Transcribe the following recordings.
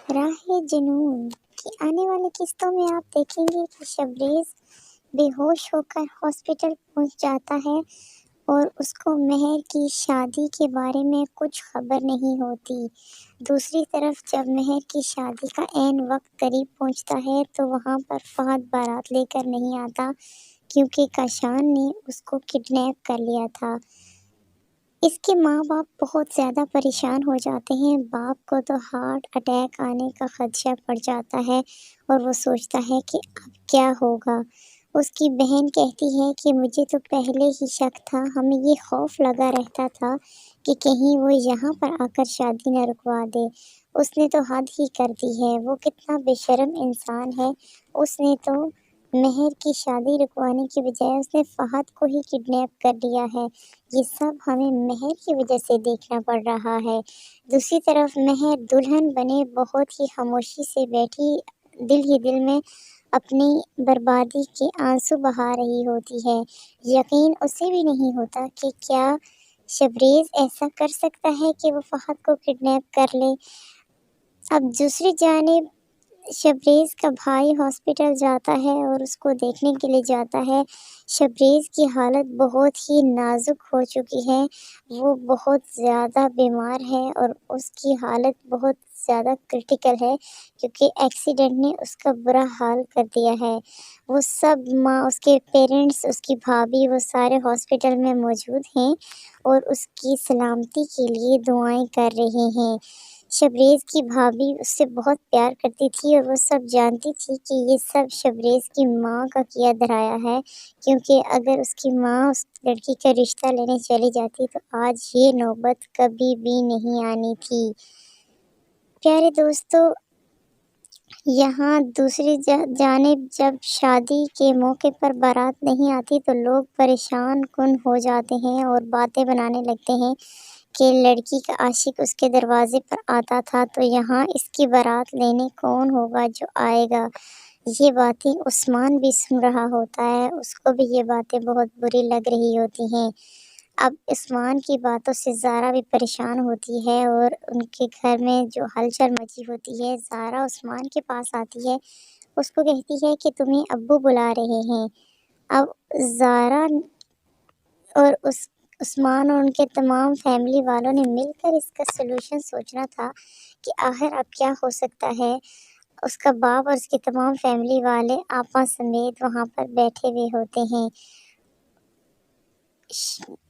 राह जुनून की आने वाली किस्तों में आप देखेंगे कि शबरेज़ बेहोश होकर हॉस्पिटल पहुंच जाता है और उसको मेहर की शादी के बारे में कुछ खबर नहीं होती। दूसरी तरफ जब मेहर की शादी का ऐन वक्त करीब पहुंचता है तो वहां पर फहद बारात लेकर नहीं आता, क्योंकि काशान ने उसको किडनैप कर लिया था। इसके माँ-बाप बहुत ज़्यादा परेशान हो जाते हैं। बाप को तो हार्ट अटैक आने का खदशा पड़ जाता है और वो सोचता है कि अब क्या होगा। उसकी बहन कहती है कि मुझे तो पहले ही शक था, हमें ये खौफ लगा रहता था कि कहीं वो यहाँ पर आकर शादी न रुकवा दे। उसने तो हद ही कर दी है, वो कितना बेशर्म इंसान है। उसने तो मेहर की शादी रुकवाने की बजाय उसने फहद को ही किडनैप कर लिया है। ये सब हमें मेहर की वजह से देखना पड़ रहा है। दूसरी तरफ मेहर दुल्हन बने बहुत ही खामोशी से बैठी दिल ही दिल में अपनी बर्बादी के आंसू बहा रही होती है। यकीन उसे भी नहीं होता कि क्या शबरेज़ ऐसा कर सकता है कि वो फहद को किडनैप कर ले। अब दूसरी जानिब शबरेज़ का भाई हॉस्पिटल जाता है और उसको देखने के लिए जाता है। शबरेज़ की हालत बहुत ही नाज़ुक हो चुकी है, वो बहुत ज़्यादा बीमार है और उसकी हालत बहुत ज़्यादा क्रिटिकल है, क्योंकि एक्सीडेंट ने उसका बुरा हाल कर दिया है। वो सब उसके पेरेंट्स, उसकी भाभी, वो सारे हॉस्पिटल में मौजूद हैं और उसकी सलामती के लिए दुआएं कर रहे हैं। शबरेज़ की भाभी उससे बहुत प्यार करती थी और वो सब जानती थी कि ये सब शबरेज़ की माँ का किया धराया है, क्योंकि अगर उसकी माँ उस लड़की का रिश्ता लेने चली जाती तो आज ये नौबत कभी भी नहीं आनी थी। प्यारे दोस्तों, यहाँ दूसरी जानिब जब शादी के मौके पर बारात नहीं आती तो लोग परेशान कुन हो जाते हैं और बातें बनाने लगते हैं कि लड़की का आशिक उसके दरवाजे पर आता था, तो यहाँ इसकी बारात लेने कौन होगा जो आएगा। ये बातें उस्मान भी सुन रहा होता है, उसको भी ये बातें बहुत बुरी लग रही होती हैं। अब उस्मान की बातों से ज़ारा भी परेशान होती है और उनके घर में जो हलचल मची होती है, ज़ारा उस्मान के पास आती है, उसको कहती है कि तुम्हें अब्बू बुला रहे हैं। अब ज़ारा और उस्मान और उनके तमाम फैमिली वालों ने मिलकर इसका सलूशन सोचना था कि आखिर अब क्या हो सकता है। उसका बाप और उसके तमाम फैमिली वाले आपा समेत वहाँ पर बैठे हुए होते हैं।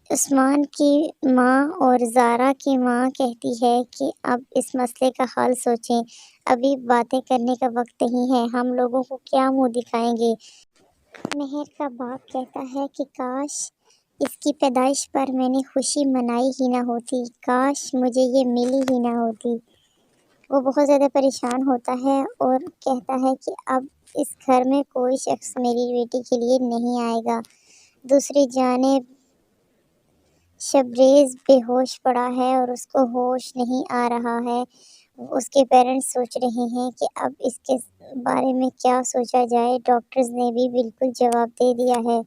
उस्मान की माँ और ज़ारा की माँ कहती है कि अब इस मसले का हल सोचें, अभी बातें करने का वक्त नहीं है, हम लोगों को क्या मुँह दिखाएंगे। मेहर का बाप कहता है कि काश इसकी पैदाइश पर मैंने खुशी मनाई ही ना होती, काश मुझे ये मिली ही ना होती। वो बहुत ज़्यादा परेशान होता है और कहता है कि अब इस घर में कोई शख्स मेरी बेटी के लिए नहीं आएगा। दूसरी जानिब शबरेज़ बेहोश पड़ा है और उसको होश नहीं आ रहा है। उसके पेरेंट्स सोच रहे हैं कि अब इसके बारे में क्या सोचा जाए। डॉक्टर्स ने भी बिल्कुल जवाब दे दिया है।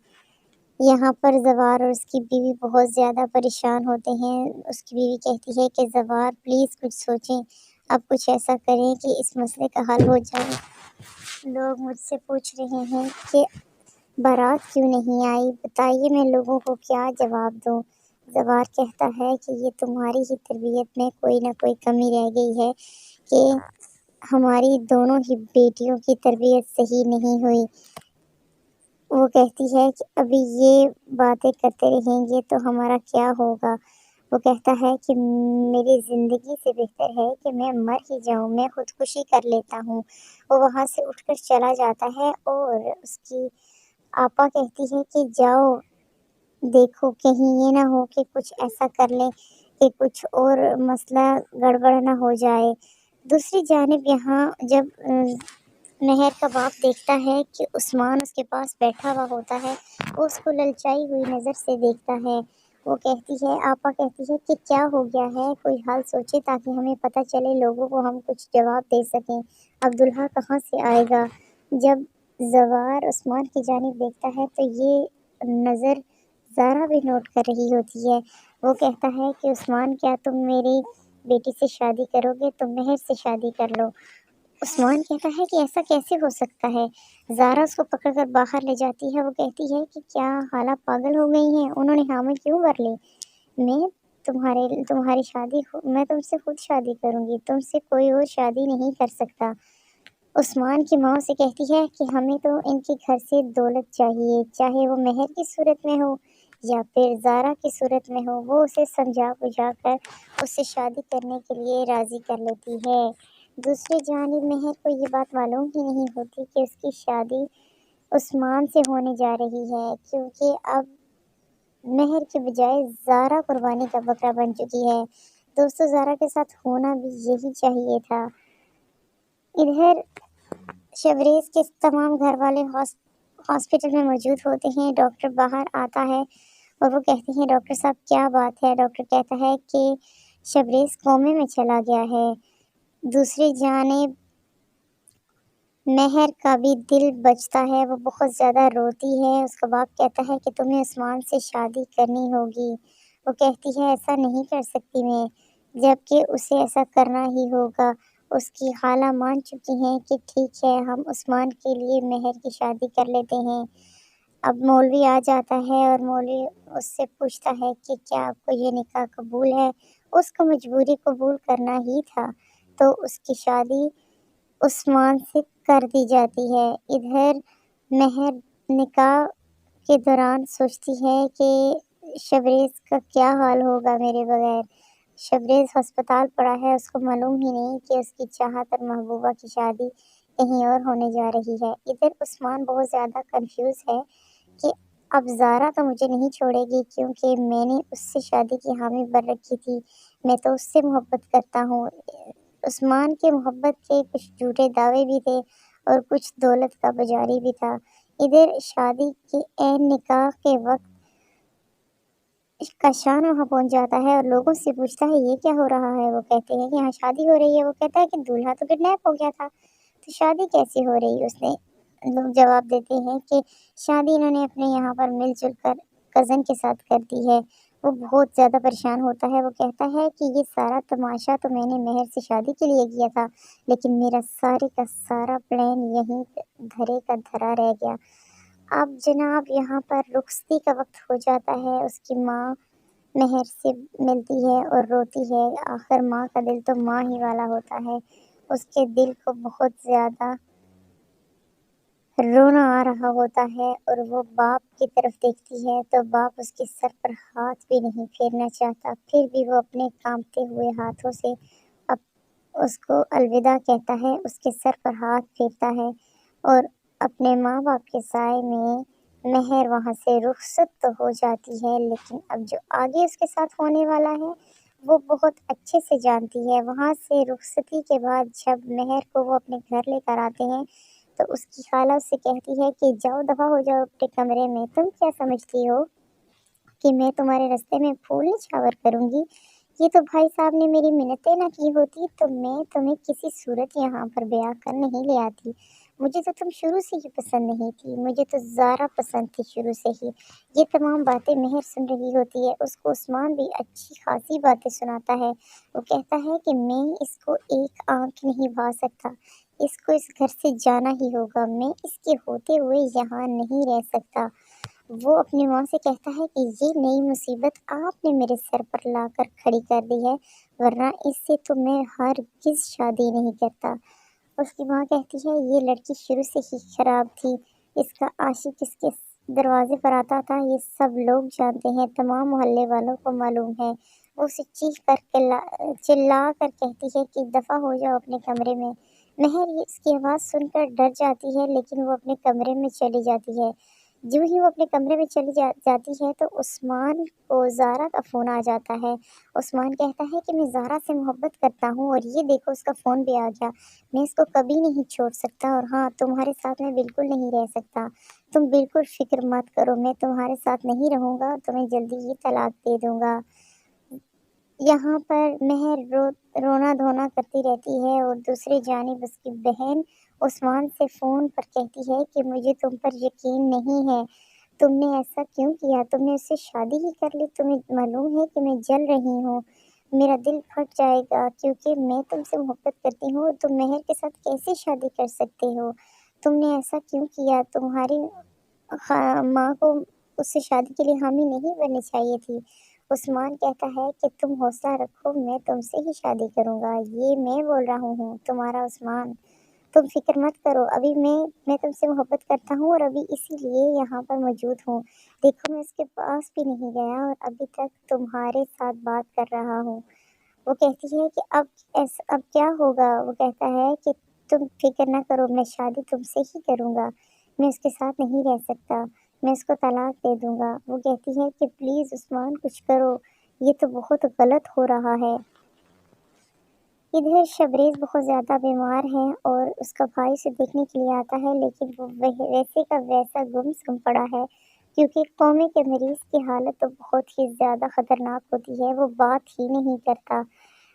यहाँ पर ज़वार और उसकी बीवी बहुत ज़्यादा परेशान होते हैं। उसकी बीवी कहती है कि ज़वार प्लीज़ कुछ सोचें, अब कुछ ऐसा करें कि इस मसले का हल हो जाए। लोग मुझसे पूछ रहे हैं कि बारात क्यों नहीं आई, बताइए मैं लोगों को क्या जवाब दूँ। ज़वार कहता है कि ये तुम्हारी ही तरबियत में कोई ना कोई कमी रह गई है कि हमारी दोनों ही बेटियों की तरबियत सही नहीं हुई। वो कहती है कि अभी ये बातें करते रहेंगे तो हमारा क्या होगा। वो कहता है कि मेरी ज़िंदगी से बेहतर है कि मैं मर ही जाऊँ, मैं खुदकुशी कर लेता हूँ। वो वहाँ से उठकर चला जाता है और उसकी आपा कहती है कि जाओ देखो, कहीं ये ना हो कि कुछ ऐसा कर लें कि कुछ और मसला गड़बड़ ना हो जाए। दूसरी जानिब यहाँ जब मेहर का बाप देखता है कि उस्मान उसके पास बैठा हुआ होता है, वो उसको ललचाई हुई नज़र से देखता है। वो कहती है, आपा कहती है कि क्या हो गया है, कोई हाल सोचे ताकि हमें पता चले, लोगों को हम कुछ जवाब दे सकें। अब दुल्हा कहाँ से आएगा। जब ज़वार उस्मान की जानिब देखता है तो ये नज़र ज़ारा भी नोट कर रही होती है। वो कहता है कि उस्मान, क्या तुम मेरी बेटी से शादी करोगे तो मेहर से शादी कर लो। उस्मान कहता है कि ऐसा कैसे हो सकता है। ज़ारा उसको पकड़कर बाहर ले जाती है। वो कहती है कि क्या ख़ाला पागल हो गई हैं? उन्होंने हामी क्यों भर ली? मैं मैं तुमसे खुद शादी करूँगी, तुमसे कोई और शादी नहीं कर सकता। उस्मान की माँ उसे कहती है कि हमें तो इनके घर से दौलत चाहिए, चाहे वो मेहर की सूरत में हो या फिर ज़ारा की सूरत में हो। वो उसे समझा-बुझा कर उससे शादी करने के लिए राज़ी कर लेती है। दूसरी जानिब मेहर को ये बात मालूम ही नहीं होती कि उसकी शादी उस्मान से होने जा रही है, क्योंकि अब मेहर के बजाय ज़ारा कुर्बानी का बकरा बन चुकी है। दोस्तों, ज़ारा के साथ होना भी यही चाहिए था। इधर शबरेज़ के तमाम घरवाले हॉस्पिटल में मौजूद होते हैं। डॉक्टर बाहर आता है और वो कहते हैं, डॉक्टर साहब क्या बात है? डॉक्टर कहता है कि शबरेज़ कोमे में चला गया है। दूसरी जानिब मेहर का भी दिल बचता है, वो बहुत ज़्यादा रोती है। उसका बाप कहता है कि तुम्हें उस्मान से शादी करनी होगी। वो कहती है ऐसा नहीं कर सकती मैं, जबकि उसे ऐसा करना ही होगा। उसकी खाला मान चुकी हैं कि ठीक है, हम उस्मान के लिए मेहर की शादी कर लेते हैं। अब मौलवी आ जाता है और मौलवी उससे पूछता है कि क्या आपको ये निकाह कबूल है? उसको मजबूरी कबूल करना ही था, तो उसकी शादी उस्मान से कर दी जाती है। इधर मेहर निकाह के दौरान सोचती है कि शबरेज़ का क्या हाल होगा मेरे बगैर। शबरेज़ अस्पताल पड़ा है, उसको मालूम ही नहीं कि उसकी चाहत और महबूबा की शादी कहीं और होने जा रही है। इधर उस्मान बहुत ज़्यादा कन्फ्यूज़ है कि अब ज़ारा तो मुझे नहीं छोड़ेगी, क्योंकि मैंने उससे शादी की हामी भर रखी थी। मैं तो उससे मोहब्बत करता हूँ। उस्मान के मोहब्बत के कुछ झूठे दावे भी थे और कुछ दौलत का पुजारी भी था। इधर शादी के ऐन निकाह के वक़्त कशान वहाँ पहुँच जाता है और लोगों से पूछता है ये क्या हो रहा है? वो कहते हैं कि यहाँ शादी हो रही है। वो कहता है कि दूल्हा तो किडनैप हो गया था, तो शादी कैसे हो रही है? उसने लोग जवाब देते हैं कि शादी इन्होंने अपने यहाँ पर मिल-जुल कर कज़न के साथ कर दी है। वो बहुत ज़्यादा परेशान होता है। वो कहता है कि ये सारा तमाशा तो मैंने मेहर से शादी के लिए किया था, लेकिन मेरा सारे का सारा प्लान यहीं धरे का धरा रह गया। अब जनाब यहाँ पर रुखसती का वक़्त हो जाता है। उसकी माँ मेहर से मिलती है और रोती है। आखिर माँ का दिल तो माँ ही वाला होता है। उसके दिल को बहुत ज़्यादा रोना आ रहा होता है और वो बाप की तरफ देखती है तो बाप उसके सर पर हाथ भी नहीं फेरना चाहता। फिर भी वो अपने कांपते हुए हाथों से अब उसको अलविदा कहता है, उसके सर पर हाथ फेरता है और अपने माँ बाप के साए में मेहर वहाँ से रुखसत तो हो जाती है, लेकिन अब जो आगे उसके साथ होने वाला है वो बहुत अच्छे से जानती है। वहाँ से रुखसती के बाद जब मेहर को वो अपने घर लेकर आते हैं तो उसकी खाला उससे कहती है कि जाओ दफ़ा हो जाओ अपने कमरे में। तुम क्या समझती हो कि मैं तुम्हारे रास्ते में फूल निछावर करूँगी? ये तो भाई साहब ने मेरी मिन्नतें ना की होती तो मैं तुम्हें किसी सूरत यहाँ पर ब्याह कर नहीं ले आती। मुझे तो तुम शुरू से ही पसंद नहीं थी, मुझे तो ज़ारा पसंद थी शुरू से ही। ये तमाम बातें मेहर सुन रही होती है, उसको उस्मान भी अच्छी खासी बातें सुनाता है। वो कहता है कि मैं इसको एक आँख नहीं भा सकता, इसको इस घर से जाना ही होगा, मैं इसके होते हुए यहाँ नहीं रह सकता। वो अपनी माँ से कहता है कि ये नई मुसीबत आपने मेरे सर पर लाकर खड़ी कर दी है, वरना इससे तो मैं हरगिज़ शादी नहीं करता। उसकी माँ कहती है ये लड़की शुरू से ही खराब थी, इसका आशिक इसके दरवाजे पर आता था, ये सब लोग जानते हैं, तमाम मोहल्ले वालों को मालूम है। वो उसे चीख कर चिल्ला कर कहती है कि दफ़ा हो जाओ अपने कमरे में। मेहर ये इसकी आवाज़ सुनकर डर जाती है, लेकिन वो अपने कमरे में चली जाती है। ज्यों ही वो अपने कमरे में चली जाती है तो उस्मान को ज़ारा का फ़ोन आ जाता है। उस्मान कहता है कि मैं ज़ारा से मोहब्बत करता हूँ और ये देखो उसका फ़ोन भी आ गया। मैं इसको कभी नहीं छोड़ सकता और हाँ, तुम्हारे साथ मैं बिल्कुल नहीं रह सकता। तुम बिल्कुल फ़िक्र मत करो, मैं तुम्हारे साथ नहीं रहूँगा और तुम्हें जल्दी ही तलाक दे दूँगा। यहाँ पर मेहर रोना-धोना करती रहती है और दूसरी जानिब उसकी बहन उस्मान से फ़ोन पर कहती है कि मुझे तुम पर यकीन नहीं है। तुमने ऐसा क्यों किया? तुमने उससे शादी ही कर ली, तुम्हें मालूम है कि मैं जल रही हूँ। میرا دل پھٹ جائے گا کیونکہ میں تم سے محبت کرتی ہوں اور تم مہر کے ساتھ کیسے شادی کر سکتے ہو؟ تم نے ایسا کیوں کیا؟ تمہاری ماں کو اس سے شادی کے لیے حامی نہیں بننی چاہیے تھی۔ عثمان کہتا ہے کہ تم حوصلہ رکھو، میں تم سے ہی شادی کروں گا۔ یہ میں بول رہا ہوں، تمہارا عثمان۔ تم فکر مت کرو، ابھی میں تم سے محبت کرتا ہوں اور ابھی اسی لیے یہاں پر موجود ہوں۔ دیکھو میں اس کے پاس بھی نہیں گیا اور ابھی تک تمہارے ساتھ بات کر رہا ہوں۔ وہ کہتی ہے کہ اب کیا ہوگا؟ وہ کہتا ہے کہ تم فکر نہ کرو، میں شادی تم سے ہی کروں گا، میں اس کے ساتھ نہیں رہ سکتا، میں اس کو طلاق دے دوں گا۔ وہ کہتی ہے کہ پلیز عثمان کچھ کرو، یہ تو بہت غلط ہو رہا ہے۔ ادھر شبریز بہت زیادہ بیمار ہے اور اس کا بھائی اسے دیکھنے کے لیے آتا ہے، لیکن وہ ویسے کا ویسا گم پڑا ہے کیونکہ قومی کے مریض کی حالت تو بہت ہی زیادہ خطرناک ہوتی ہے، وہ بات ہی نہیں کرتا۔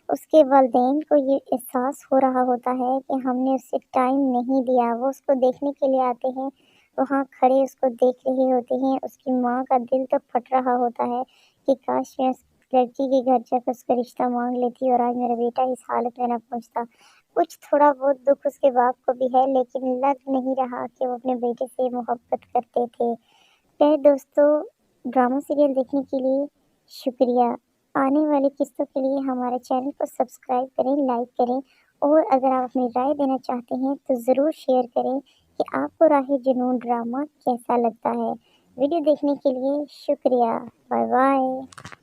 اس کے والدین کو یہ احساس ہو رہا ہوتا ہے کہ ہم نے اسے ٹائم نہیں دیا۔ وہ اس کو دیکھنے کے لیے آتے ہیں، وہاں کھڑے اس کو دیکھ رہے ہوتے ہیں۔ اس کی ماں کا دل تو پھٹ رہا ہوتا ہے کہ کاش میں اس لڑکی کے گھر جا کر اس کا رشتہ مانگ لیتی اور آج میرا بیٹا اس حالت میں نہ پہنچتا۔ کچھ تھوڑا بہت دکھ اس کے باپ کو بھی ہے، لیکن لگ نہیں رہا کہ وہ اپنے بیٹے سے محبت کرتے تھے۔ دوستو، ڈرامہ سیریل دیکھنے کے لیے شکریہ۔ آنے والی قسطوں کے لیے ہمارے چینل کو سبسکرائب کریں، لائک کریں اور اگر آپ اپنی رائے دینا چاہتے ہیں تو ضرور شیئر کریں کہ آپ کو راہ جنون ڈرامہ کیسا لگتا ہے۔ ویڈیو دیکھنے کے لیے شکریہ۔ Bye bye.